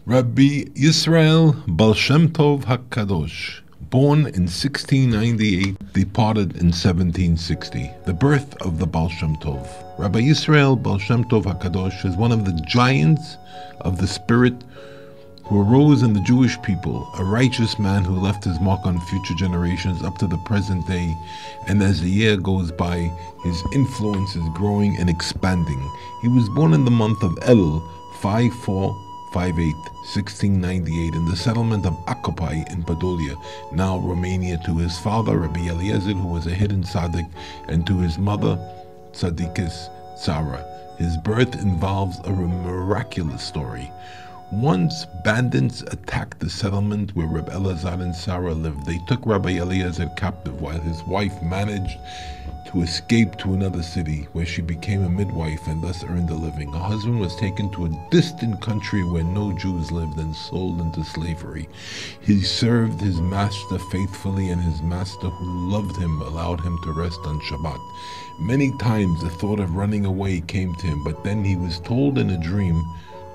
Rabbi Yisrael Baal Shem Tov HaKadosh, born in 1698, departed in 1760. The birth of the Baal Shem Tov. Rabbi Yisrael Baal Shem Tov HaKadosh is one of the giants of the spirit who arose in the Jewish people, a righteous man who left his mark on future generations up to the present day, and as the year goes by, his influence is growing and expanding. He was born in the month of Elul, 1698, in the settlement of Akopai in Podolia, now Romania, to his father Rabbi Eliezer, who was a hidden tzaddik, and to his mother Tzaddikis Sarah. His birth involves a miraculous story. Once bandits attacked the settlement where Rabbi Elazar and Sarah lived. They took Rabbi Eliezer captive while his wife managed to escape to another city where she became a midwife and thus earned a living. Her husband was taken to a distant country where no Jews lived and sold into slavery. He served his master faithfully, and his master, who loved him, allowed him to rest on Shabbat. Many times the thought of running away came to him, but then he was told in a dream,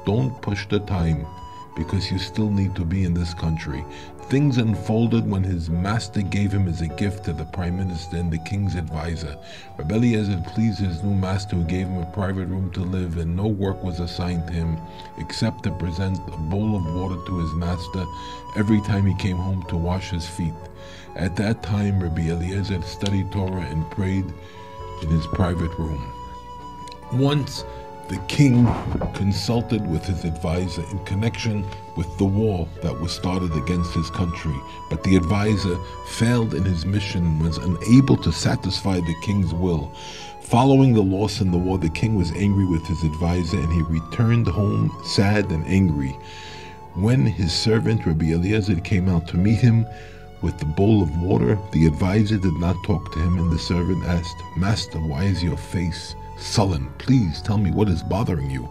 "Don't push the time, because you still need to be in this country." Things unfolded when his master gave him as a gift to the prime minister and the king's advisor. Rabbi Eliezer pleased his new master, who gave him a private room to live, and no work was assigned to him except to present a bowl of water to his master every time he came home to wash his feet. At that time, Rabbi Eliezer studied Torah and prayed in his private room. Once, the king consulted with his advisor in connection with the war that was started against his country, but the advisor failed in his mission and was unable to satisfy the king's will. Following the loss in the war, the king was angry with his advisor, and he returned home sad and angry. When his servant Rabbi Eliezer came out to meet him with the bowl of water, the advisor did not talk to him, and the servant asked, "Master, why is your face sullen? Please tell me what is bothering you."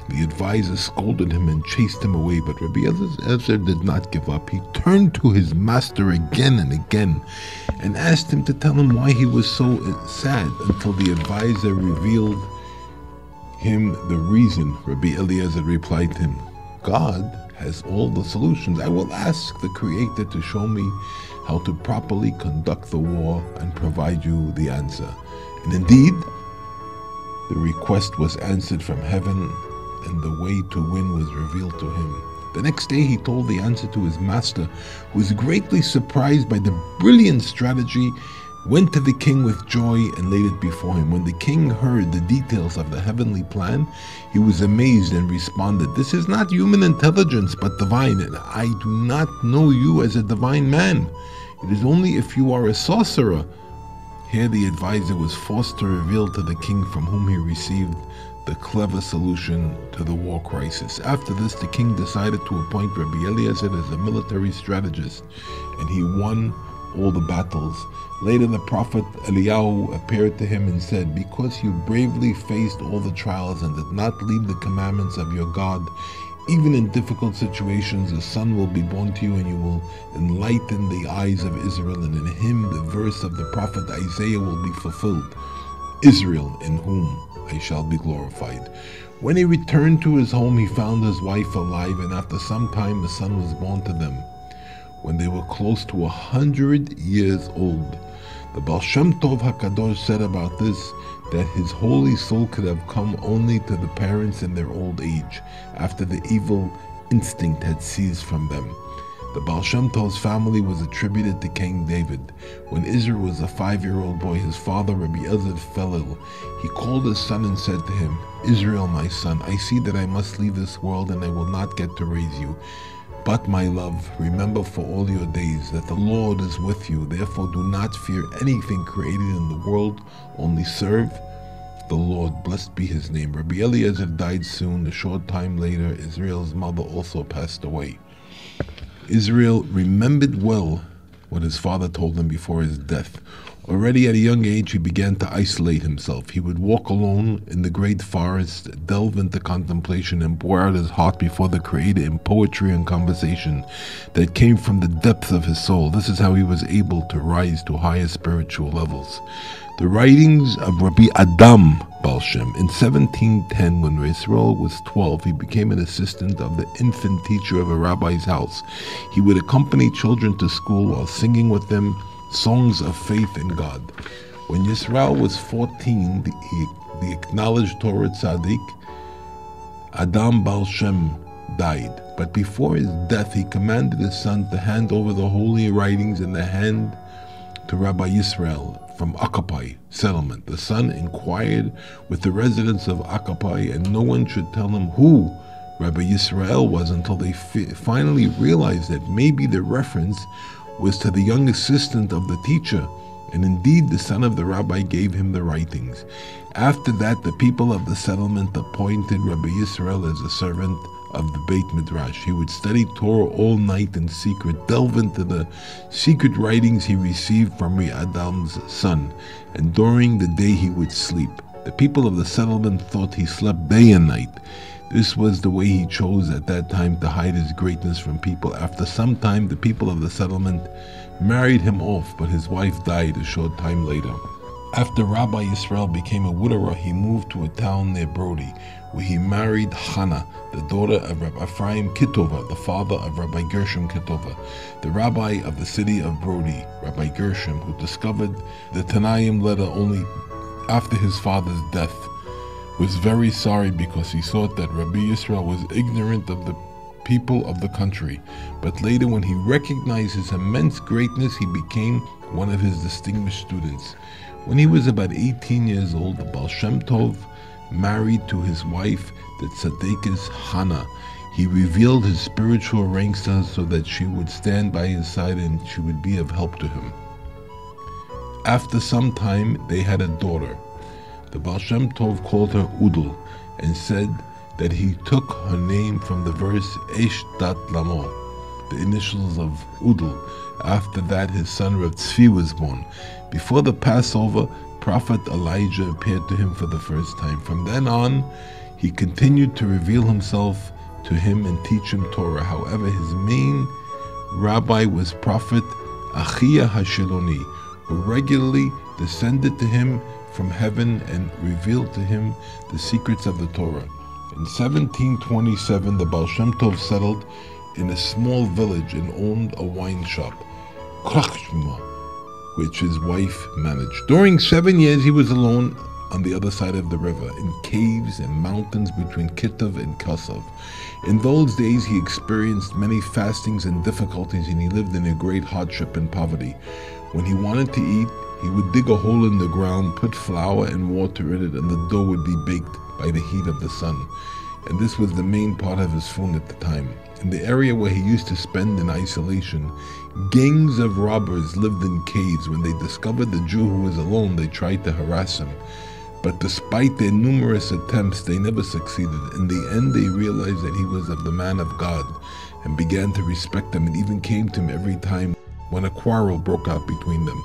The advisor scolded him and chased him away, but Rabbi Eliezer did not give up. He turned to his master again and again and asked him to tell him why he was so sad, until the advisor revealed him the reason. Rabbi Eliezer replied to him, "God has all the solutions. I will ask the Creator to show me how to properly conduct the war and provide you the answer." And indeed, the request was answered from heaven, and the way to win was revealed to him. The next day he told the answer to his master, who was greatly surprised by the brilliant strategy, went to the king with joy and laid it before him. When the king heard the details of the heavenly plan, he was amazed and responded, "This is not human intelligence, but divine, and I do not know you as a divine man. It is only if you are a sorcerer." Here the advisor was forced to reveal to the king from whom he received the clever solution to the war crisis. After this, the king decided to appoint Rabbi Eliezer as a military strategist, and he won all the battles. Later, the prophet Eliyahu appeared to him and said, "Because you bravely faced all the trials and did not leave the commandments of your God, even in difficult situations, a son will be born to you, and you will enlighten the eyes of Israel, and in him the verse of the prophet Isaiah will be fulfilled. Israel, in whom I shall be glorified." When he returned to his home, he found his wife alive, and after some time a son was born to them. When they were close to 100 years old, the Baal Shem Tov HaKadosh said about this, that his holy soul could have come only to the parents in their old age, after the evil instinct had ceased from them. The Baal Shem Tov's family was attributed to King David. When Israel was a 5-year-old boy, his father Rabbi Eliezer fell ill. He called his son and said to him, "Israel, my son, I see that I must leave this world and I will not get to raise you. But my love, remember for all your days that the Lord is with you. Therefore do not fear anything created in the world, only serve the Lord. Blessed be his name." Rabbi Eliezer died soon. A short time later, Israel's mother also passed away. Israel remembered well what his father told him before his death. Already at a young age, he began to isolate himself. He would walk alone in the great forest, delve into contemplation, and pour out his heart before the Creator in poetry and conversation that came from the depth of his soul. This is how he was able to rise to higher spiritual levels. The writings of Rabbi Adam Baal Shem. In 1710, when Israel was 12, he became an assistant of the infant teacher of a rabbi's house. He would accompany children to school while singing with them songs of faith in God. When Yisrael was 14, the acknowledged Torah tzaddik, Adam Baal Shem, died. But before his death, he commanded his son to hand over the holy writings in the hand to Rabbi Yisrael from Akapai settlement. The son inquired with the residents of Akapai, and no one should tell him who Rabbi Yisrael was until they finally realized that maybe the reference was to the young assistant of the teacher, and indeed the son of the rabbi gave him the writings. After that, the people of the settlement appointed Rabbi Yisrael as a servant of the Beit Midrash. He would study Torah all night in secret, delve into the secret writings he received from Adam's son, and during the day he would sleep. The people of the settlement thought he slept day and night. This was the way he chose at that time to hide his greatness from people. After some time, the people of the settlement married him off, but his wife died a short time later. After Rabbi Yisrael became a widower, he moved to a town near Brody, where he married Hannah, the daughter of Rabbi Ephraim Kitova, the father of Rabbi Gershom Kitova, the rabbi of the city of Brody. Rabbi Gershom, who discovered the Tanaim letter only after his father's death, was very sorry because he thought that Rabbi Yisrael was ignorant of the people of the country. But later, when he recognized his immense greatness, he became one of his distinguished students. When he was about 18 years old, the Baal Shem Tov married to his wife, the Tzaddikus Hannah. He revealed his spiritual ranks to her so that she would stand by his side and she would be of help to him. After some time, they had a daughter. The Baal Shem Tov called her Udal and said that he took her name from the verse Esh Dat Lamo, the initials of Udal. After that, his son Rav Tzvi was born. Before the Passover, Prophet Elijah appeared to him for the first time. From then on, he continued to reveal himself to him and teach him Torah. However, his main rabbi was Prophet Achia Hashiloni, who regularly descended to him from heaven and revealed to him the secrets of the Torah. In 1727, the Baal Shem Tov settled in a small village and owned a wine shop, Krachshma, which his wife managed. During 7 years, he was alone on the other side of the river, in caves and mountains between Kitov and Kosov. In those days, he experienced many fastings and difficulties, and he lived in a great hardship and poverty. When he wanted to eat, he would dig a hole in the ground, put flour and water in it, and the dough would be baked by the heat of the sun. And this was the main part of his food at the time. In the area where he used to spend in isolation, gangs of robbers lived in caves. When they discovered the Jew who was alone, they tried to harass him. But despite their numerous attempts, they never succeeded. In the end, they realized that he was of the man of God and began to respect him, and even came to him every time when a quarrel broke out between them,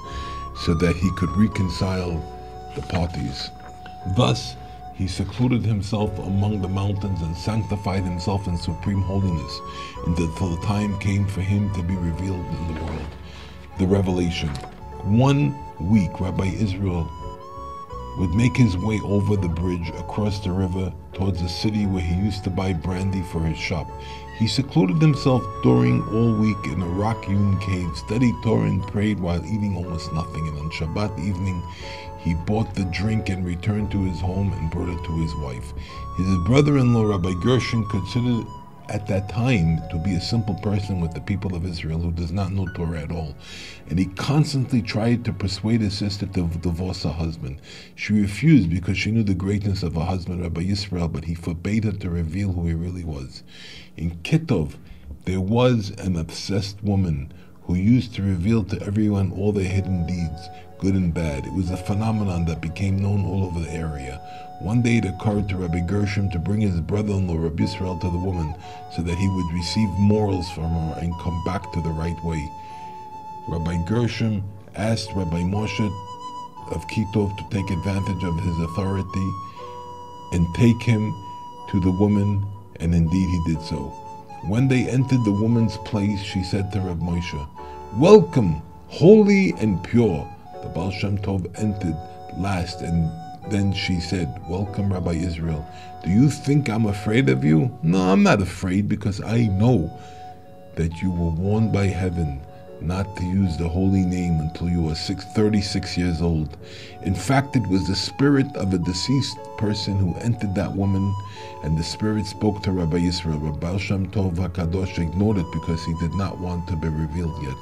so that he could reconcile the parties. Thus, he secluded himself among the mountains and sanctified himself in supreme holiness until the time came for him to be revealed in the world. The revelation. 1 week, Rabbi Israel would make his way over the bridge across the river towards the city where he used to buy brandy for his shop. He secluded himself during all week in a rock-hewn cave, studied Torah and prayed while eating almost nothing, and on Shabbat evening he bought the drink and returned to his home and brought it to his wife. His brother-in-law, Rabbi Gershom, considered at that time to be a simple person with the people of Israel who does not know Torah at all, and he constantly tried to persuade his sister to divorce her husband. She refused because she knew the greatness of her husband, Rabbi Yisrael, but he forbade her to reveal who he really was. In Kitov, there was an obsessed woman who used to reveal to everyone all their hidden deeds, good and bad. It was a phenomenon that became known all over the area. One day it occurred to Rabbi Gershom to bring his brother-in-law Rabbi Yisrael to the woman so that he would receive morals from her and come back to the right way. Rabbi Gershom asked Rabbi Moshe of Kitov to take advantage of his authority and take him to the woman, and indeed he did so. When they entered the woman's place, she said to Reb Moshe, "Welcome, holy and pure." The Baal Shem Tov entered last, and then she said, "Welcome, Rabbi Israel. Do you think I'm afraid of you? No, I'm not afraid, because I know that you were warned by heaven not to use the holy name until you were 36 years old. In fact, it was the spirit of a deceased person who entered that woman, and the spirit spoke to Rabbi Israel. Rabbi Baal Shem Tov HaKadosh ignored it because he did not want to be revealed yet.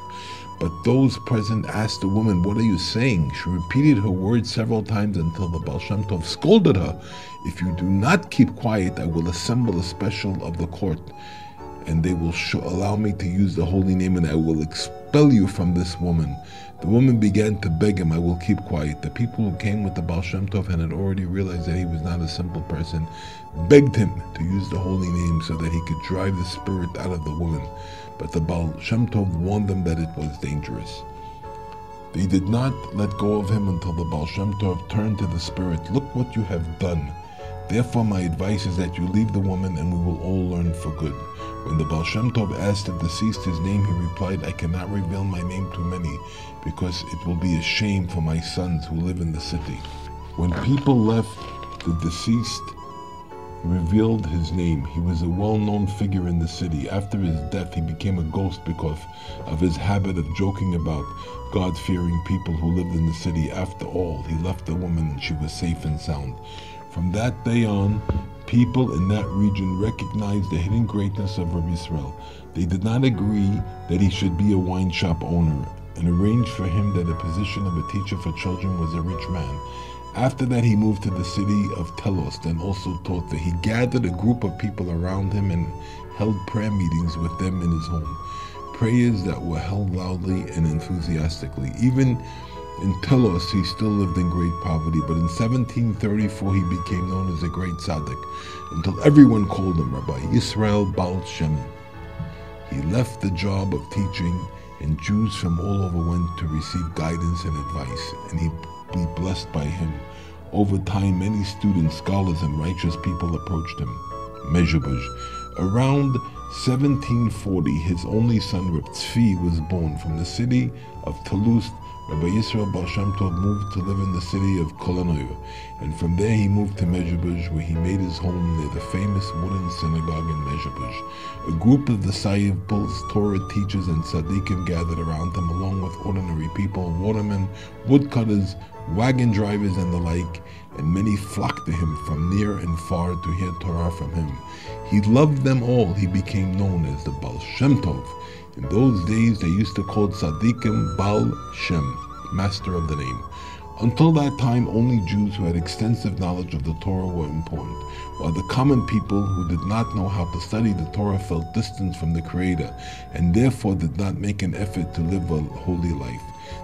But those present asked the woman, "What are you saying?" She repeated her words several times until the Baal Shem Tov scolded her. "If you do not keep quiet, I will assemble a special of the court, and they will allow me to use the holy name, and I will expel you from this woman." The woman began to beg him, "I will keep quiet." The people who came with the Baal Shem Tov and had already realized that he was not a simple person, begged him to use the holy name so that he could drive the spirit out of the woman. But the Baal Shem Tov warned them that it was dangerous. They did not let go of him until the Baal Shem Tov turned to the spirit. "Look what you have done. Therefore my advice is that you leave the woman, and we will all learn for good." When the Baal Shem Tov asked the deceased his name, he replied, "I cannot reveal my name to many, because it will be a shame for my sons who live in the city." When people left, the deceased revealed his name. He was a well-known figure in the city. After his death, he became a ghost because of his habit of joking about God-fearing people who lived in the city. After all, he left the woman and she was safe and sound. From that day on, people in that region recognized the hidden greatness of Rabbi Israel. They did not agree that he should be a wine shop owner, and arranged for him that the position of a teacher for children was a rich man. After that, he moved to the city of Telos and also taught there. He gathered a group of people around him and held prayer meetings with them in his home. Prayers that were held loudly and enthusiastically. Even in Telos, he still lived in great poverty, but in 1734 he became known as a great tzaddik, until everyone called him Rabbi Yisrael Baal Shem. He left the job of teaching, and Jews from all over went to receive guidance and advice, and he be blessed by him. Over time, many students, scholars, and righteous people approached him. Mezhebush. Around 1740, his only son, Reb Tzvi, was born. From the city of Toulouse, Rabbi Yisrael Baal Shem Tov moved to live in the city of Kolanoye, and from there he moved to Mezhebush, where he made his home near the famous wooden synagogue in Mezhebush. A group of disciples, Torah teachers, and tzaddikim gathered around him, along with ordinary people, watermen, woodcutters, wagon drivers, and the like, and many flocked to him from near and far to hear Torah from him. He loved them all. He became known as the Baal Shem Tov. In those days, they used to call tzaddikim Baal Shem, master of the name. Until that time, only Jews who had extensive knowledge of the Torah were important, while the common people who did not know how to study the Torah felt distant from the Creator, and therefore did not make an effort to live a holy life.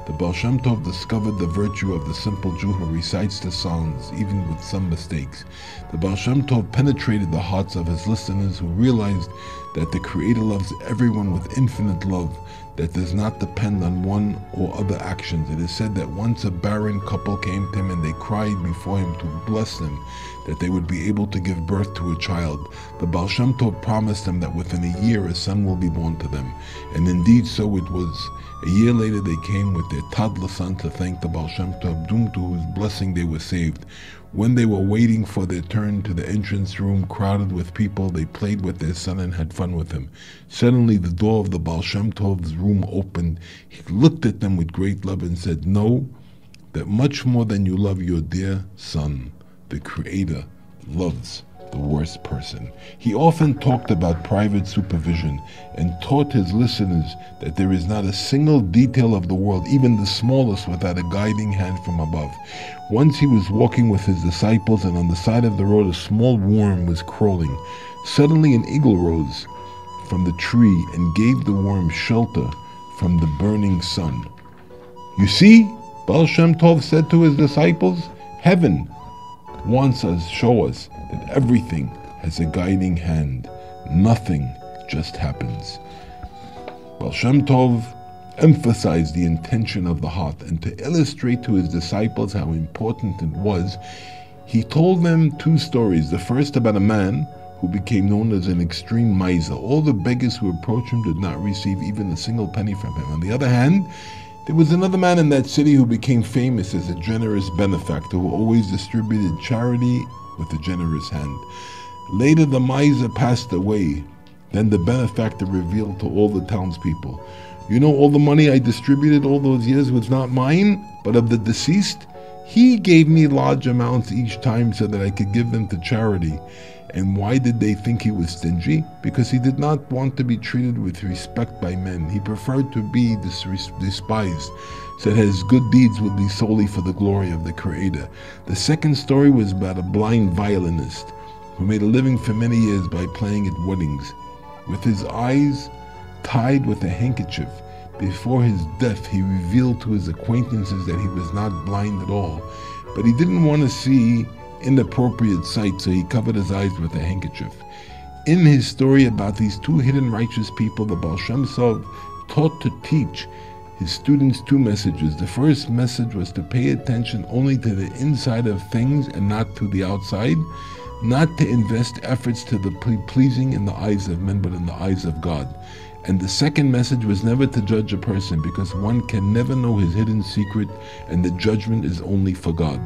The Baal Shem Tov discovered the virtue of the simple Jew who recites the Psalms, even with some mistakes. The Baal Shem Tov penetrated the hearts of his listeners, who realized that the Creator loves everyone with infinite love that does not depend on one or other actions. It is said that once a barren couple came to him and they cried before him to bless them, that they would be able to give birth to a child. The Baal Shem Tov promised them that within a year a son will be born to them. And indeed so it was. A year later they came with their toddler son to thank the Baal Shem Tov, doomed to whose blessing they were saved. When they were waiting for their turn to the entrance room crowded with people, they played with their son and had fun with him. Suddenly the door of the Baal Shem Tov's room opened. He looked at them with great love and said, "Know that much more than you love your dear son, the Creator loves the worst person." He often talked about private supervision and taught his listeners that there is not a single detail of the world, even the smallest, without a guiding hand from above. Once he was walking with his disciples, and on the side of the road a small worm was crawling. Suddenly an eagle rose from the tree and gave the worm shelter from the burning sun. "You see," Baal Shem Tov said to his disciples, "heaven wants us, show us that everything has a guiding hand. Nothing just happens." Baal Shem Tov emphasize the intention of the heart, and to illustrate to his disciples how important it was, he told them two stories. The first about a man who became known as an extreme miser. All the beggars who approached him did not receive even a single penny from him. On the other hand, there was another man in that city who became famous as a generous benefactor who always distributed charity with a generous hand. Later the miser passed away. Then the benefactor revealed to all the townspeople, "You know, all the money I distributed all those years was not mine, but of the deceased. He gave me large amounts each time so that I could give them to charity." And why did they think he was stingy? Because he did not want to be treated with respect by men. He preferred to be despised, so that his good deeds would be solely for the glory of the Creator. The second story was about a blind violinist who made a living for many years by playing at weddings. With his eyes tied with a handkerchief, before his death he revealed to his acquaintances that he was not blind at all, but he didn't want to see inappropriate sight, so he covered his eyes with a handkerchief. In his story about these two hidden righteous people, the Baal Shem Tov taught to teach his students two messages. The first message was to pay attention only to the inside of things and not to the outside, not to invest efforts to the pleasing in the eyes of men but in the eyes of God. And the second message was never to judge a person, because one can never know his hidden secret, and the judgment is only for God.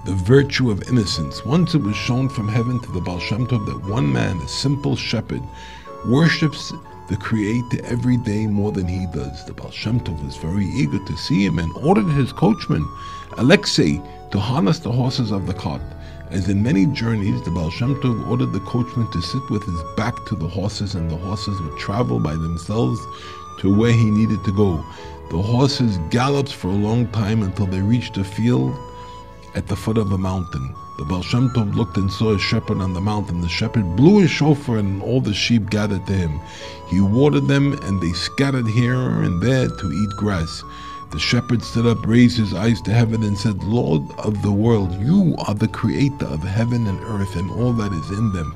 The virtue of innocence. Once it was shown from heaven to the Baal Shem Tov that one man, a simple shepherd, worships the Creator every day more than he does. The Baal Shem Tov was very eager to see him and ordered his coachman, Alexei, to harness the horses of the cart. As in many journeys, the Baal Shem Tov ordered the coachman to sit with his back to the horses, and the horses would travel by themselves to where he needed to go. The horses galloped for a long time until they reached a field at the foot of a mountain. The Baal Shem Tov looked and saw a shepherd on the mountain. The shepherd blew his shofar and all the sheep gathered to him. He watered them and they scattered here and there to eat grass. The shepherd stood up, raised his eyes to heaven and said, "Lord of the world, you are the Creator of heaven and earth and all that is in them.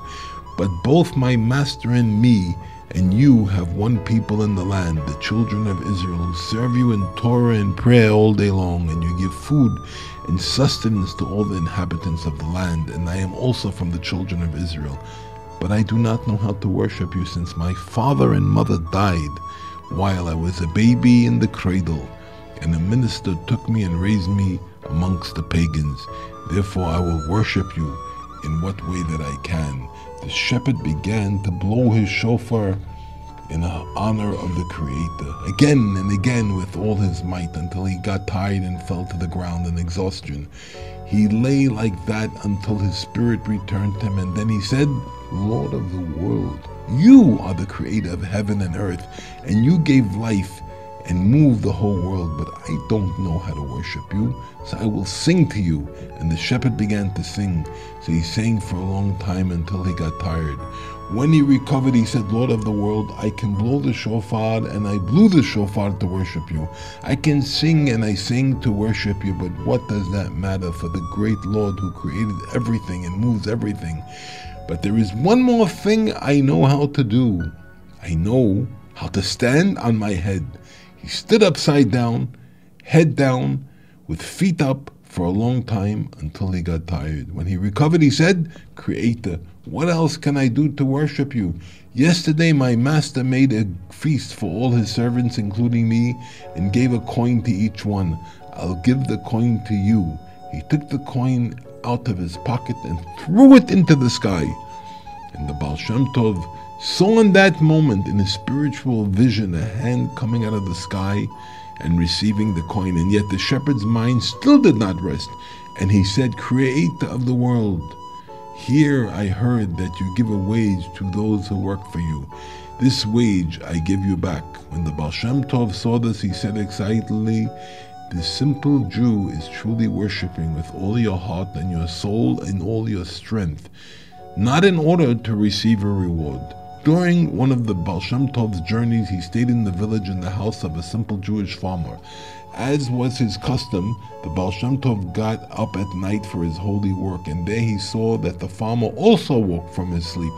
But both my master and me and you have one people in the land, the children of Israel, who serve you in Torah and prayer all day long, and you give food and sustenance to all the inhabitants of the land, and I am also from the children of Israel. But I do not know how to worship you, since my father and mother died while I was a baby in the cradle, and a minister took me and raised me amongst the pagans. Therefore I will worship you in what way that I can." The shepherd began to blow his shofar in honor of the Creator, again and again with all his might, until he got tired and fell to the ground in exhaustion. He lay like that until his spirit returned to him, and then he said, "Lord of the world, you are the Creator of heaven and earth, and you gave life and moved the whole world, but I don't know how to worship you, so I will sing to you." And the shepherd began to sing, so he sang for a long time until he got tired. When he recovered, he said, "Lord of the world, I can blow the shofar, and I blew the shofar to worship you. I can sing and I sing to worship you, but what does that matter for the great Lord who created everything and moves everything? But there is one more thing I know how to do. I know how to stand on my head." He stood upside down, head down, with feet up for a long time until he got tired. When he recovered, he said, "Creator, what else can I do to worship you? Yesterday my master made a feast for all his servants, including me, and gave a coin to each one. I'll give the coin to you." He took the coin out of his pocket and threw it into the sky. And the Baal Shem Tov saw in that moment, in his spiritual vision, a hand coming out of the sky and receiving the coin. And yet the shepherd's mind still did not rest. And he said, "Creator of the world, here I heard that you give a wage to those who work for you. This wage I give you back." When the Baal Shem Tov saw this, he said excitedly, "The simple Jew is truly worshiping with all your heart and your soul and all your strength, not in order to receive a reward." During one of the Baal Shem Tov's journeys, he stayed in the village in the house of a simple Jewish farmer. As was his custom, the Baal Shem Tov got up at night for his holy work, and there he saw that the farmer also woke from his sleep.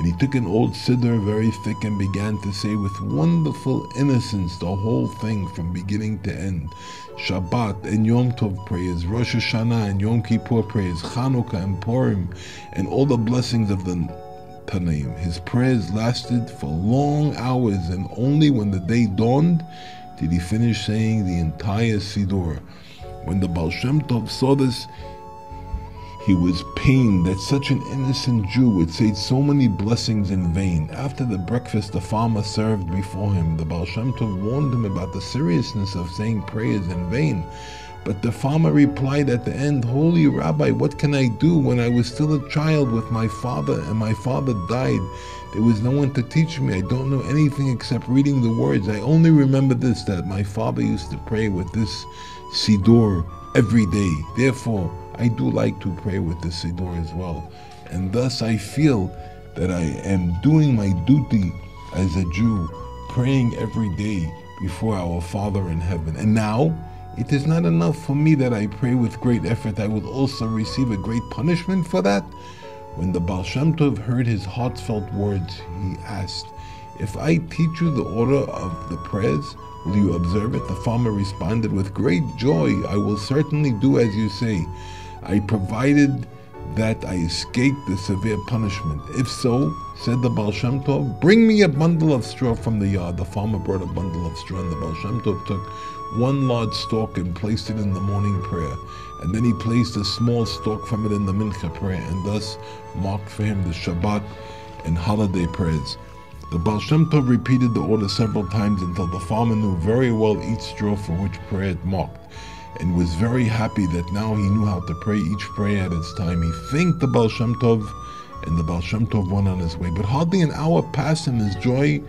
And he took an old siddur, very thick, and began to say with wonderful innocence the whole thing from beginning to end. Shabbat and Yom Tov prayers, Rosh Hashanah and Yom Kippur prayers, Chanukah and Purim, and all the blessings of the Tanaim. His prayers lasted for long hours, and only when the day dawned did he finish saying the entire Siddur. When the Baal Shem Tov saw this, he was pained that such an innocent Jew would say so many blessings in vain. After the breakfast the farmer served before him, the Baal Shem Tov warned him about the seriousness of saying prayers in vain. But the farmer replied at the end, "Holy Rabbi, what can I do? When I was still a child with my father and my father died, there was no one to teach me. I don't know anything except reading the words. I only remember this, that my father used to pray with this Siddur every day. Therefore, I do like to pray with the Siddur as well. And thus I feel that I am doing my duty as a Jew, praying every day before our Father in heaven. And now, it is not enough for me that I pray with great effort. I will also receive a great punishment for that." When the Baal Shem Tov heard his heartfelt words, he asked, "If I teach you the order of the prayers, will you observe it?" The farmer responded, "With great joy, I will certainly do as you say. I provided that I escape the severe punishment. If so," said the Baal Shem Tov, "bring me a bundle of straw from the yard." The farmer brought a bundle of straw, and the Baal Shem Tov took one large stalk and placed it in the morning prayer. And then he placed a small stalk from it in the mincha prayer, and thus marked for him the Shabbat and holiday prayers. The Baal Shem Tov repeated the order several times until the farmer knew very well each straw for which prayer it marked, and was very happy that now he knew how to pray each prayer at its time. He thanked the Baal Shem Tov, and the Baal Shem Tov went on his way. But hardly an hour passed, and his joy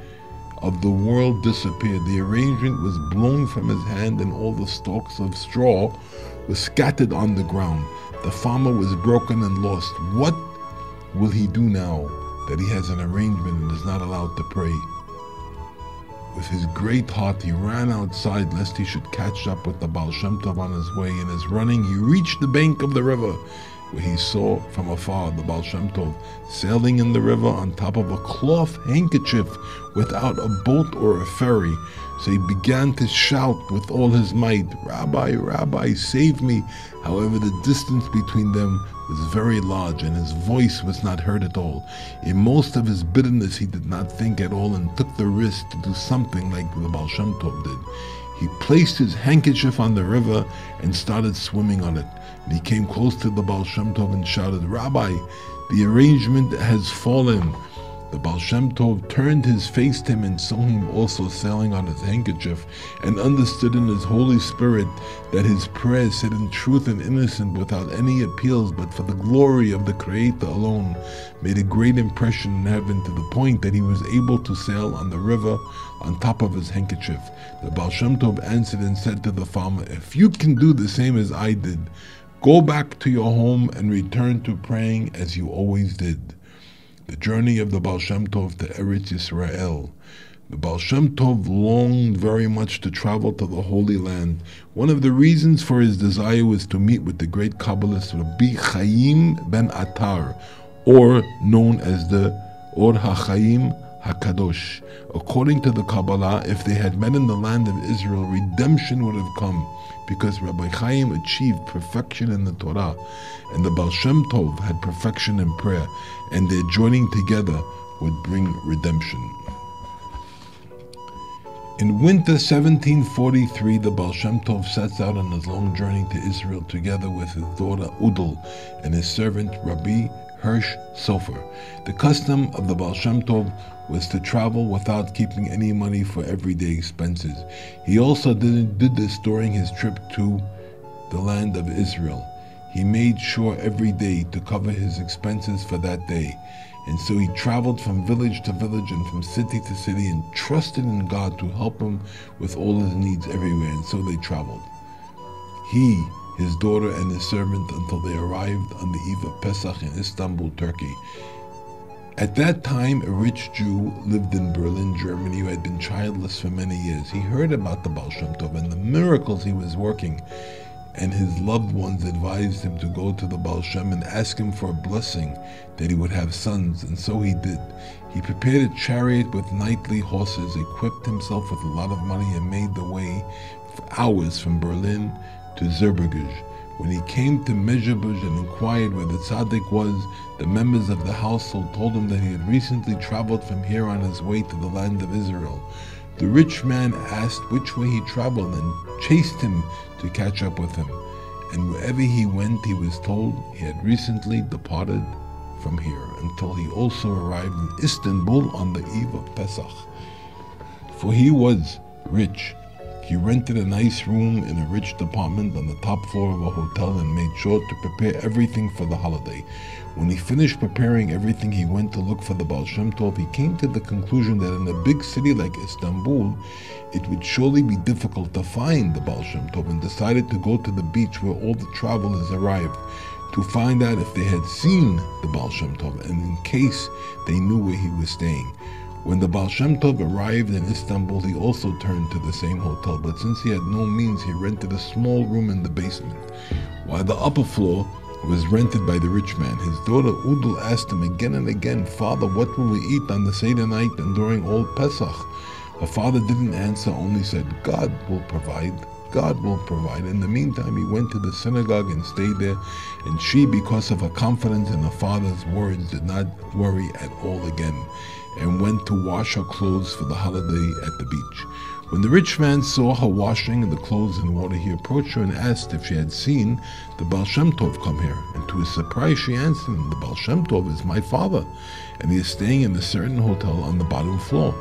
of the world disappeared. The arrangement was blown from his hand, and all the stalks of straw were scattered on the ground. The farmer was broken and lost. What will he do now that he has an arrangement and is not allowed to pray? With his great heart, he ran outside lest he should catch up with the Baal Shem Tov on his way. In his running, he reached the bank of the river, where he saw from afar the Baal Shem Tov sailing in the river on top of a cloth handkerchief without a boat or a ferry. So he began to shout with all his might, "Rabbi, Rabbi, save me." However, the distance between them was very large, and his voice was not heard at all. In most of his bitterness, he did not think at all and took the risk to do something like the Baal Shem Tov did. He placed his handkerchief on the river and started swimming on it. And he came close to the Baal Shem Tov and shouted, "Rabbi, the arrangement has fallen." The Baal Shem Tov turned his face to him and saw him also sailing on his handkerchief, and understood in his Holy Spirit that his prayers, said in truth and innocence without any appeals but for the glory of the Creator alone, made a great impression in heaven, to the point that he was able to sail on the river on top of his handkerchief. The Baal Shem Tov answered and said to the farmer, "If you can do the same as I did, go back to your home and return to praying as you always did." The journey of the Baal Shem Tov to Eretz Yisrael. The Baal Shem Tov longed very much to travel to the Holy Land. One of the reasons for his desire was to meet with the great Kabbalist Rabbi Chaim ben Attar, or known as the Or HaChaim HaKadosh. According to the Kabbalah, if they had met in the land of Israel, redemption would have come, because Rabbi Chaim achieved perfection in the Torah, and the Baal Shem Tov had perfection in prayer, and their joining together would bring redemption. In winter 1743, the Baal Shem Tov sets out on his long journey to Israel together with his daughter Udal and his servant Rabbi Hirsch Sofer. The custom of the Baal Shem Tov was to travel without keeping any money for everyday expenses. He also did this during his trip to the land of Israel. He made sure every day to cover his expenses for that day. And so he traveled from village to village and from city to city and trusted in God to help him with all his needs everywhere. And so they traveled, he, his daughter, and his servant, until they arrived on the eve of Pesach in Istanbul, Turkey. At that time, a rich Jew lived in Berlin, Germany, who had been childless for many years. He heard about the Baal Shem Tov and the miracles he was working and his loved ones advised him to go to the Baal Shem and ask him for a blessing that he would have sons, and so he did. He prepared a chariot with knightly horses, equipped himself with a lot of money, and made the way for hours from Berlin to Zerberguj. When he came to Mezhebuj and inquired where the tzaddik was, the members of the household told him that he had recently traveled from here on his way to the land of Israel. The rich man asked which way he traveled and chased him to catch up with him. And wherever he went, he was told he had recently departed from here, until he also arrived in Istanbul on the eve of Pesach. For he was rich. He rented a nice room in a rich apartment on the top floor of a hotel and made sure to prepare everything for the holiday. When he finished preparing everything, he went to look for the Baal Shem Tov. He came to the conclusion that in a big city like Istanbul, it would surely be difficult to find the Baal Shem Tov, and decided to go to the beach where all the travelers arrived to find out if they had seen the Baal Shem Tov, and in case they knew where he was staying. When the Baal Shem Tov arrived in Istanbul, he also turned to the same hotel, but since he had no means, he rented a small room in the basement, while the upper floor was rented by the rich man. His daughter Udal asked him again and again, "Father, what will we eat on the Seder night and during all Pesach?" Her father didn't answer, only said, "God will provide. God will provide." In the meantime, he went to the synagogue and stayed there, and she, because of her confidence in her father's words, did not worry at all again, and went to wash her clothes for the holiday at the beach. When the rich man saw her washing the clothes in water, he approached her and asked if she had seen the Baal Shem Tov come here. And to his surprise, she answered him, "The Baal Shem Tov is my father, and he is staying in a certain hotel on the bottom floor."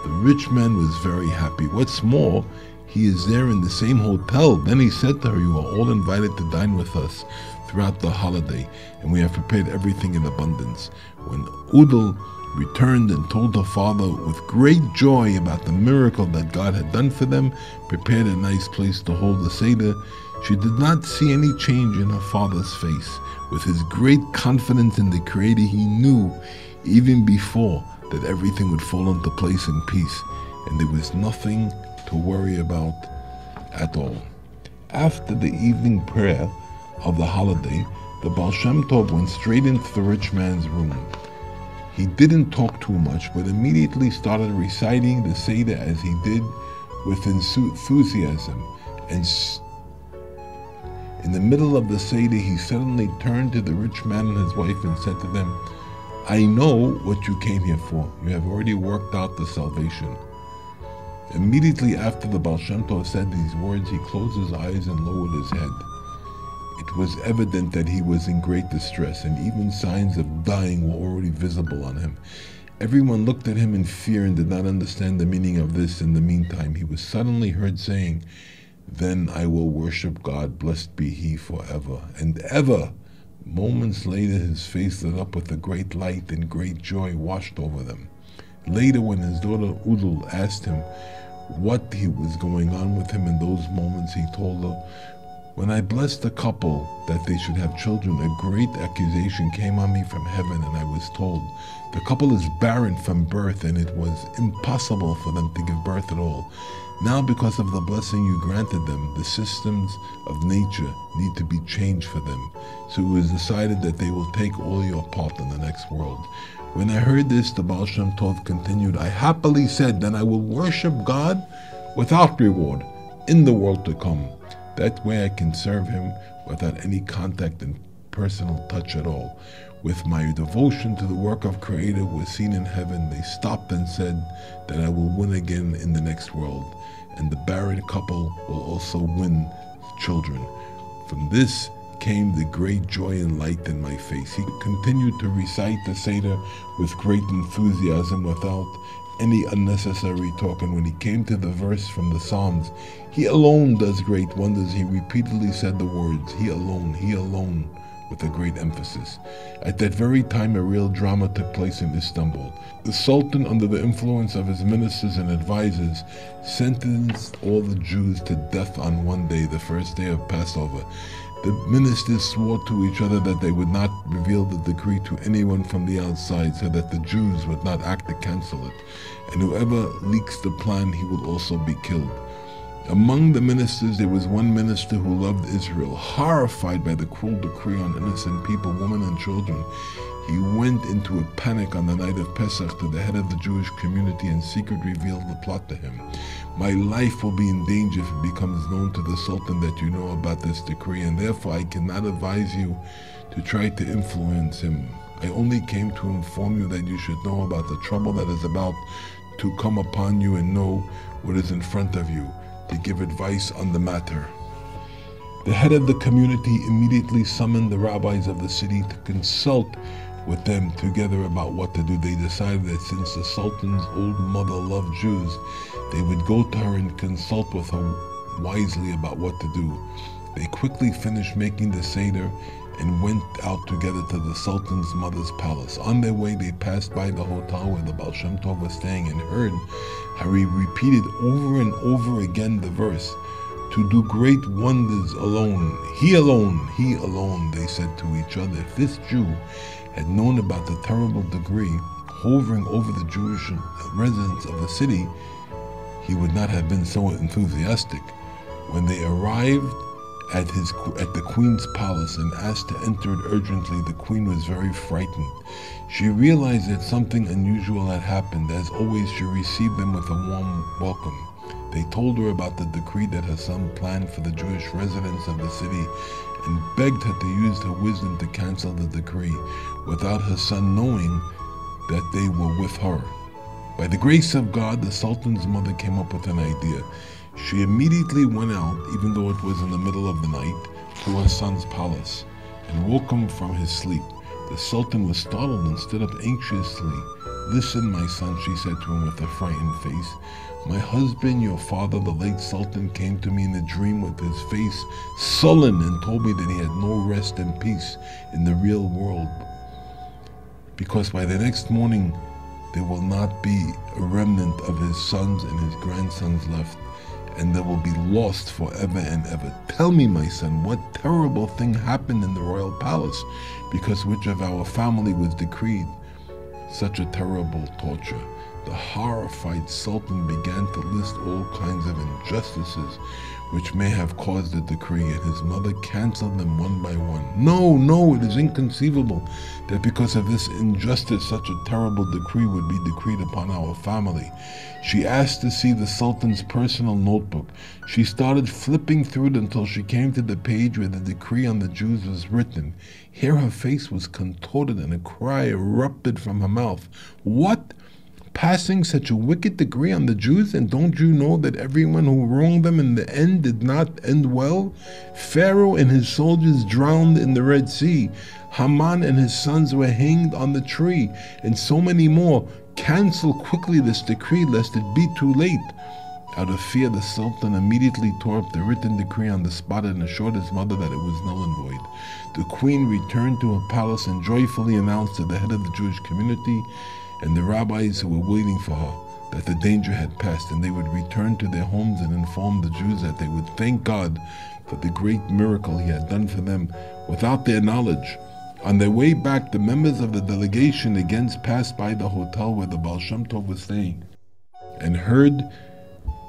The rich man was very happy. What's more, he is there in the same hotel. Then he said to her, "You are all invited to dine with us throughout the holiday, and we have prepared everything in abundance." When Udal returned and told her father with great joy about the miracle that God had done for them, prepared a nice place to hold the Seder, she did not see any change in her father's face. With his great confidence in the Creator, he knew even before that everything would fall into place in peace, and there was nothing to worry about at all. After the evening prayer of the holiday, the Baal Shem Tov went straight into the rich man's room. He didn't talk too much, but immediately started reciting the Seder as he did with enthusiasm. And in the middle of the Seder, he suddenly turned to the rich man and his wife and said to them, "I know what you came here for. You have already worked out the salvation." Immediately after the Baal Shem Tov said these words, he closed his eyes and lowered his head. It was evident that he was in great distress, and even signs of dying were already visible on him. Everyone looked at him in fear and did not understand the meaning of this. In the meantime, he was suddenly heard saying, "Then I will worship God, blessed be He forever and ever." Moments later, his face lit up with a great light, and great joy washed over them. Later, when his daughter Udal asked him what was going on with him in those moments, he told her, "When I blessed the couple that they should have children, a great accusation came on me from heaven, and I was told, the couple is barren from birth, and it was impossible for them to give birth at all. Now, because of the blessing you granted them, the systems of nature need to be changed for them. So it was decided that they will take all your part in the next world." When I heard this, the Baal Shem Tov continued, "I happily said, then I will worship God without reward in the world to come. That way I can serve Him without any contact and personal touch at all. With my devotion to the work of Creator was seen in heaven." They stopped and said that I will win again in the next world, and the barren couple will also win children. From this came the great joy and light in my face. He continued to recite the Seder with great enthusiasm without any unnecessary talk, and when he came to the verse from the Psalms, "He alone does great wonders," he repeatedly said the words, He alone, with a great emphasis. At that very time, a real drama took place in Istanbul. The Sultan, under the influence of his ministers and advisors, sentenced all the Jews to death on one day, the first day of Passover. The ministers swore to each other that they would not reveal the decree to anyone from the outside, so that the Jews would not act to cancel it. And whoever leaks the plan, he will also be killed. Among the ministers, there was one minister who loved Israel. Horrified by the cruel decree on innocent people, women and children, he went into a panic on the night of Pesach to the head of the Jewish community and secretly revealed the plot to him. My life will be in danger if it becomes known to the Sultan that you know about this decree, and therefore I cannot advise you to try to influence him. I only came to inform you that you should know about the trouble that is about to come upon you and know what is in front of you, to give advice on the matter. The head of the community immediately summoned the rabbis of the city to consult with them together about what to do. They decided that since the Sultan's old mother loved Jews, they would go to her and consult with her wisely about what to do. They quickly finished making the Seder and went out together to the Sultan's mother's palace. On their way, they passed by the hotel where the Baal Shem Tov was staying and heard how he repeated over and over again the verse, "To do great wonders alone, he alone," they said to each other. If this Jew had known about the terrible decree hovering over the Jewish residents of the city, he would not have been so enthusiastic. When they arrived at the queen's palace and asked to enter it urgently, the queen was very frightened. She realized that something unusual had happened. As always, she received them with a warm welcome. They told her about the decree that her son planned for the Jewish residents of the city and begged her to use her wisdom to cancel the decree without her son knowing that they were with her. By the grace of God, the Sultan's mother came up with an idea. She immediately went out, even though it was in the middle of the night, to her son's palace and woke him from his sleep. The Sultan was startled and stood up anxiously. "Listen, my son," she said to him with a frightened face. "My husband, your father, the late Sultan, came to me in a dream with his face sullen and told me that he had no rest and peace in the real world, because by the next morning there will not be a remnant of his sons and his grandsons left, and they will be lost forever and ever. Tell me, my son, what terrible thing happened in the royal palace, because which of our family was decreed such a terrible torture?" The horrified Sultan began to list all kinds of injustices which may have caused the decree, and his mother canceled them one by one. No, it is inconceivable that because of this injustice such a terrible decree would be decreed upon our family. She asked to see the Sultan's personal notebook. She started flipping through it until she came to the page where the decree on the Jews was written. Here her face was contorted and a cry erupted from her mouth. "What? Passing such a wicked decree on the Jews, and don't you know that everyone who wronged them in the end did not end well? Pharaoh and his soldiers drowned in the Red Sea. Haman and his sons were hanged on the tree, and so many more. Cancel quickly this decree, lest it be too late." Out of fear, the Sultan immediately tore up the written decree on the spot and assured his mother that it was null and void. The queen returned to her palace and joyfully announced to the head of the Jewish community and the rabbis who were waiting for her that the danger had passed, and they would return to their homes and inform the Jews that they would thank God for the great miracle he had done for them without their knowledge. On their way back, the members of the delegation again passed by the hotel where the Baal Shem Tov was staying and heard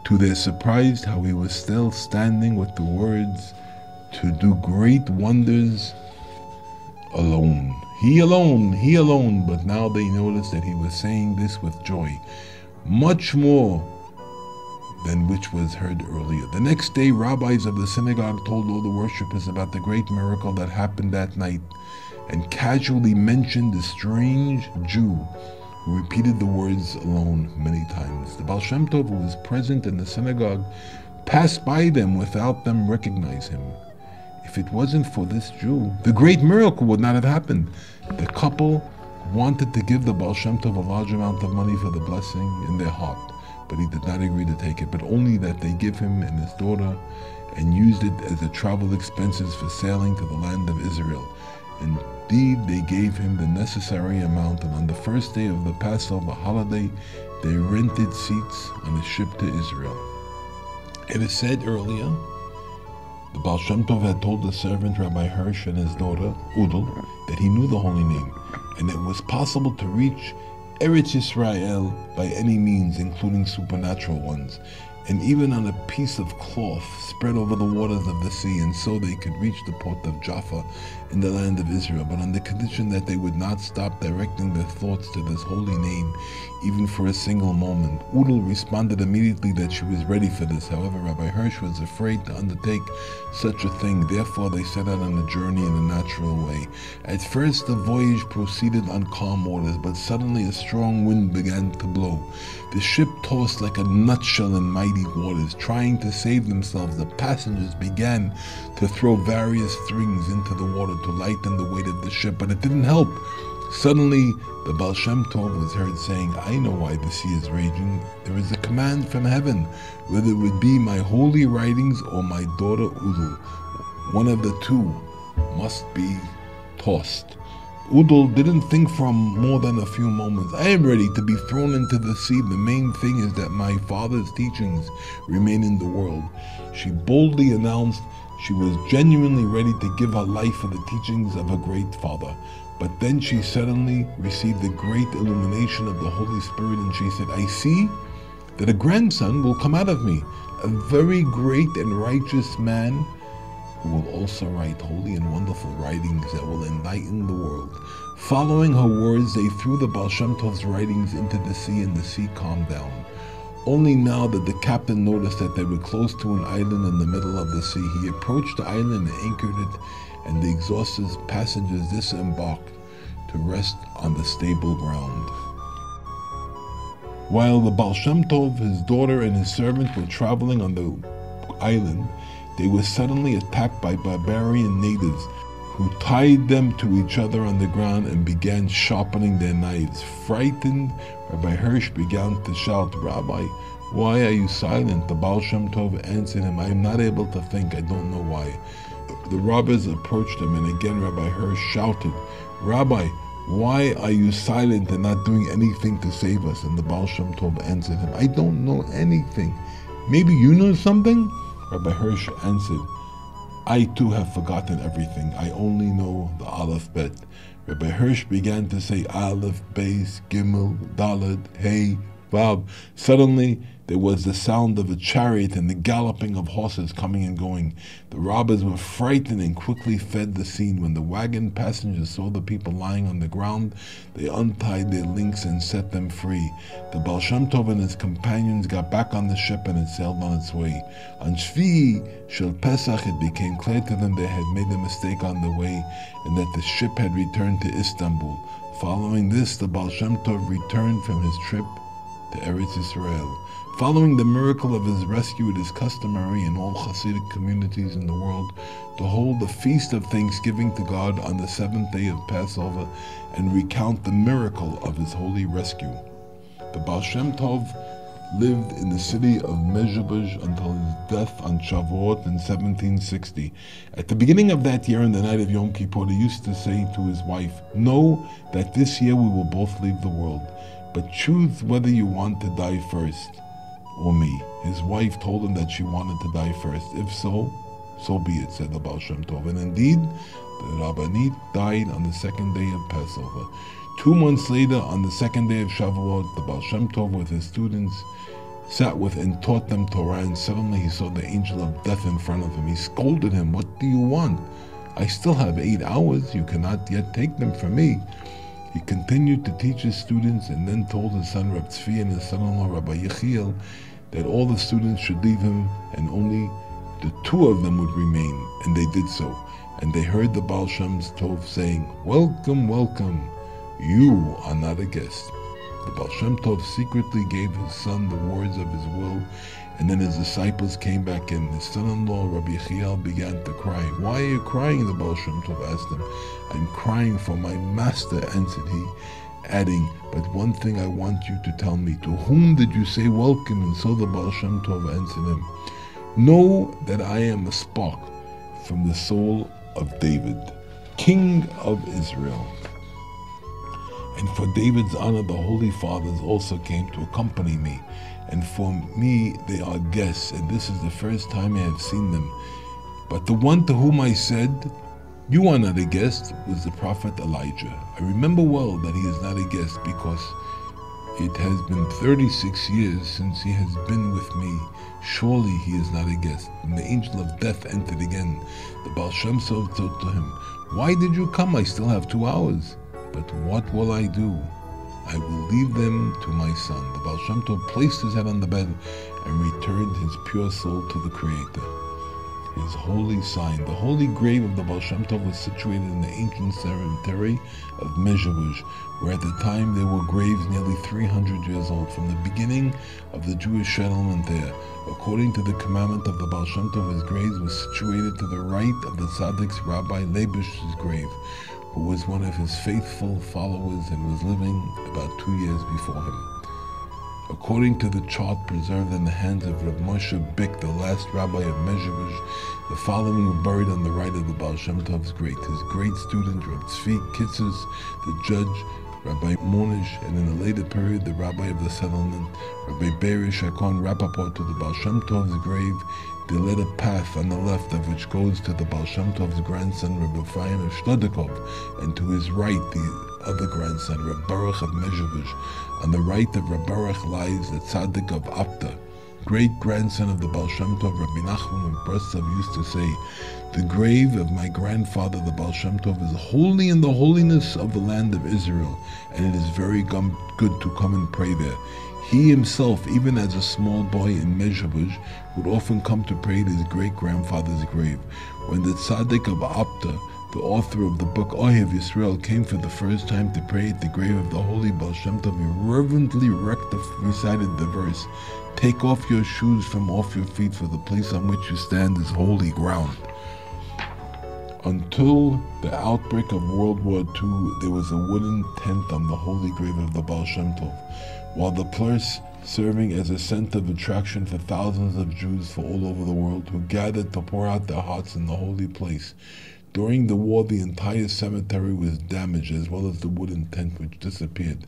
to their surprise how he was still standing with the words, "To do great wonders alone. He alone," but now they noticed that he was saying this with joy, much more than which was heard earlier. The next day, rabbis of the synagogue told all the worshippers about the great miracle that happened that night, and casually mentioned the strange Jew who repeated the words "alone" many times. The Baal Shem Tov, who was present in the synagogue, passed by them without them recognize him. If it wasn't for this Jew, the great miracle would not have happened. The couple wanted to give the Baal Shem Tov a large amount of money for the blessing in their heart, but he did not agree to take it, but only that they give him and his daughter and used it as the travel expenses for sailing to the land of Israel. Indeed, they gave him the necessary amount, and on the first day of the Passover holiday, they rented seats on a ship to Israel. It is said earlier, the Baal Shem Tov had told the servant Rabbi Hirsch and his daughter, Udal, that he knew the holy name, and it was possible to reach Eretz Yisrael by any means, including supernatural ones. and even on a piece of cloth spread over the waters of the sea, and so they could reach the port of Jaffa in the land of Israel, but on the condition that they would not stop directing their thoughts to this holy name, even for a single moment. Udal responded immediately that she was ready for this. However, Rabbi Hirsch was afraid to undertake such a thing. Therefore, they set out on a journey in a natural way. At first, the voyage proceeded on calm waters, but suddenly a strong wind began to blow. The ship tossed like a nutshell in mighty waters. Trying to save themselves, the passengers began to throw various things into the water to lighten the weight of the ship, but it didn't help. Suddenly, the Baal Shem Tov was heard saying, "I know why the sea is raging. There is a command from heaven, whether it would be my holy writings or my daughter Udal. One of the two must be tossed." Udal didn't think for more than a few moments. "I am ready to be thrown into the sea. The main thing is that my father's teachings remain in the world." She boldly announced she was genuinely ready to give her life for the teachings of a great father. But then she suddenly received the great illumination of the Holy Spirit, and she said, "I see that a grandson will come out of me, a very great and righteous man, who will also write holy and wonderful writings that will enlighten the world." Following her words, they threw the Baal Shem Tov's writings into the sea, and the sea calmed down. Only now did the captain notice that they were close to an island in the middle of the sea. He approached the island and anchored it, and the exhausted passengers disembarked to rest on the stable ground. While the Baal Shem Tov, his daughter, and his servant were traveling on the island, they were suddenly attacked by barbarian natives who tied them to each other on the ground and began sharpening their knives. Frightened, Rabbi Hirsch began to shout, "Rabbi, why are you silent?" The Baal Shem Tov answered him, "I am not able to think. I don't know why." The robbers approached him, and again Rabbi Hirsch shouted, "Rabbi, why are you silent and not doing anything to save us?" And the Baal Shem Tov answered him, "I don't know anything. Maybe you know something?" Rabbi Hirsch answered, "I too have forgotten everything. I only know the Aleph Bet." Rabbi Hirsch began to say Aleph, Beis, Gimel, Dalet, Hey, Vav. Suddenly, there was the sound of a chariot and the galloping of horses coming and going. The robbers were frightened and quickly fled the scene. When the wagon passengers saw the people lying on the ground, they untied their links and set them free. The Baal Shem Tov and his companions got back on the ship, and it sailed on its way. On Shvi Shel Pesach, it became clear to them they had made a mistake on the way, and that the ship had returned to Istanbul. Following this, the Baal Shem Tov returned from his trip to Eretz Israel. Following the miracle of his rescue, it is customary in all Hasidic communities in the world to hold the feast of thanksgiving to God on the seventh day of Passover and recount the miracle of his holy rescue. The Baal Shem Tov lived in the city of Mezhebuzh until his death on Shavuot in 1760. At the beginning of that year, on the night of Yom Kippur, he used to say to his wife, "Know that this year we will both leave the world, but choose whether you want to die first or me." His wife told him that she wanted to die first. "If so, so be it," said the Baal Shem Tov. And indeed, the Rabbanit died on the second day of Passover. 2 months later, on the second day of Shavuot, the Baal Shem Tov with his students sat with and taught them Torah, and suddenly he saw the angel of death in front of him. He scolded him, "What do you want? I still have 8 hours. You cannot yet take them from me." He continued to teach his students, and then told his son Reb Tzvi and his son-in-law Rabbi Yechiel that all the students should leave him and only the 2 of them would remain, and they did so. And they heard the Baal Shem Tov saying, "Welcome, welcome, you are not a guest." The Baal Shem Tov secretly gave his son the words of his will, and then his disciples came back in. His son-in-law Rabbi Yechiel began to cry. "Why are you crying?" the Baal Shem Tov asked him. "I'm crying for my master," answered he, adding, "But one thing I want you to tell me. To whom did you say welcome?" And so the Baal Shem Tov answered him, "Know that I am a spark from the soul of David, King of Israel." And for David's honor, the Holy Fathers also came to accompany me. And for me, they are guests, and this is the first time I have seen them. But the one to whom I said, "You are not a guest," was the prophet Elijah. I remember well that he is not a guest because It has been 36 years since he has been with me. Surely he is not a guest. And the angel of death entered again. The Baal Shem Tov said to him, Why did you come? I still have 2 hours. But what will I do? I will leave them to my son. The Baal Shem Tov placed his head on the bed and returned his pure soul to the Creator. His holy sign. The holy grave of the Baal Shem Tov was situated in the ancient cemetery of Mezhevush, where at the time there were graves nearly 300 years old, from the beginning of the Jewish settlement there. According to the commandment of the Baal Shem Tov, his grave was situated to the right of the Tzaddik's Rabbi Leibish's grave, who was one of his faithful followers and was living about 2 years before him. According to the chart preserved in the hands of Rav Moshe Bick, the last rabbi of Mezhevush, the following were buried on the right of the Baal Shem Tov's grave: his great student Rav Tzvi Kitzes, the judge Rabbi Monish, and in a later period the rabbi of the settlement, Rabbi Be'er Shakon Rappaport. To the Baal Shem Tov's grave they led a path on the left of which goes to the Baal Shem Tov's grandson Rabbi Ephraim of Shlodikov, and to his right the other grandson, Reb Baruch of Mezhevush. On the right of Reb Baruch lies the Tzaddik of Apta, great-grandson of the Baal Shem Tov. Rabbi Nachman of Breslov used to say, The grave of my grandfather, the Baal Shem Tov, is holy in the holiness of the land of Israel, and it is very good to come and pray there. He himself, even as a small boy in Mezhevush, would often come to pray at his great-grandfather's grave. When the Tzaddik of Apta, the author of the book Ohev Yisrael, came for the first time to pray at the grave of the holy Baal Shem Tov, he reverently recited the verse, Take off your shoes from off your feet, for the place on which you stand is holy ground. Until the outbreak of World War II, there was a wooden tent on the holy grave of the Baal Shem Tov, while the place serving as a center of attraction for thousands of Jews from all over the world who gathered to pour out their hearts in the holy place. During the war, the entire cemetery was damaged, as well as the wooden tent, which disappeared.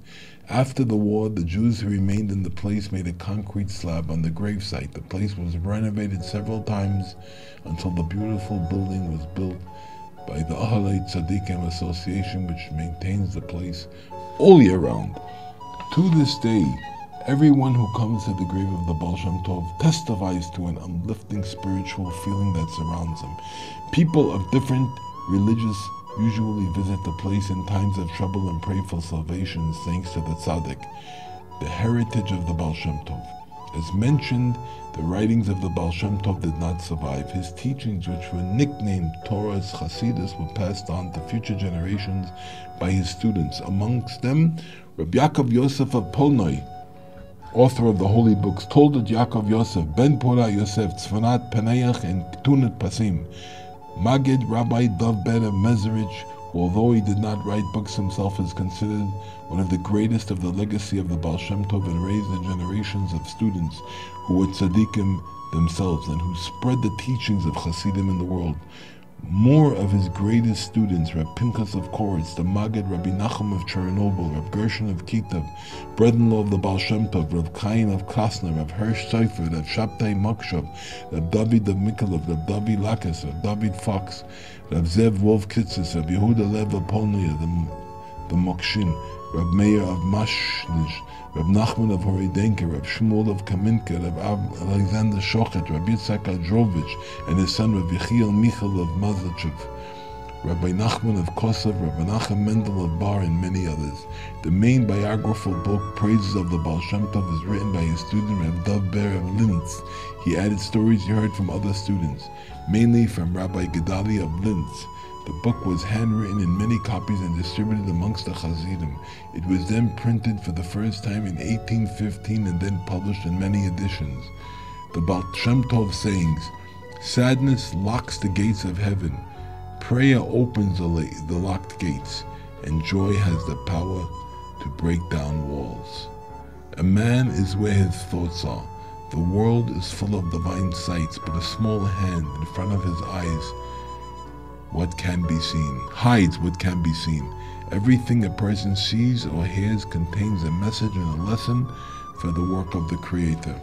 After the war, the Jews who remained in the place made a concrete slab on the gravesite. The place was renovated several times until the beautiful building was built by the Ahalei Tzadikim Association, which maintains the place all year round. To this day, everyone who comes to the grave of the Baal Shem Tov testifies to an uplifting spiritual feeling that surrounds him. People of different religions usually visit the place in times of trouble and pray for salvation thanks to the Tzaddik, the heritage of the Baal Shem Tov. As mentioned, the writings of the Baal Shem Tov did not survive. His teachings, which were nicknamed Torah's Hasidus, were passed on to future generations by his students. Amongst them, Rabbi Yaakov Yosef of Polnoi, author of the holy books Toldat Yaakov Yosef, Ben Pora Yosef, Tzvanat Paneach, and Ketunat Pasim. Magid Rabbi Dov Ben of Mezerich, although he did not write books himself, is considered one of the greatest of the legacy of the Baal Shem Tov, and raised the generations of students who were tzaddikim themselves and who spread the teachings of Hasidim in the world. More of his greatest students, Reb Pinchas of Koritz, the Maggid Rabbi Nachman of Chernobyl, Reb Gershon of Kitav, brother-in-law of the Baal Shem Tov, Reb Chaim of Krasner, Reb Hirsch Seifert, Reb Shabtai Mokshov, Reb David of Mikolov, Reb David Lakis, Reb David Fox, Reb Zev Wolf Kitzis, Reb Yehuda Lev of Polnia, the Mokshin, Reb Meir of Mashnij, Reb Nachman of Horidenke, Reb Shmuel of Kaminka, Reb Alexander Shochet, Reb Yitzhak Adrovich, and his son Reb Yechiel Michal of Mazachev, Rabbi Nachman of Kosov, Rabbi Nachman Mendel of Bar, and many others. The main biographical book, Praises of the Baal Shem Tov, is written by his student Reb Dov Ber of Linz. He added stories he heard from other students, mainly from Rabbi Gedalia of Linz. The book was handwritten in many copies and distributed amongst the Hasidim. It was then printed for the first time in 1815 and then published in many editions. The Baal Shem Tov sayings: sadness locks the gates of heaven, prayer opens the locked gates, and joy has the power to break down walls. A man is where his thoughts are. The world is full of divine sights, but a small hand in front of his eyes hides what can be seen. Everything a person sees or hears contains a message and a lesson for the work of the Creator.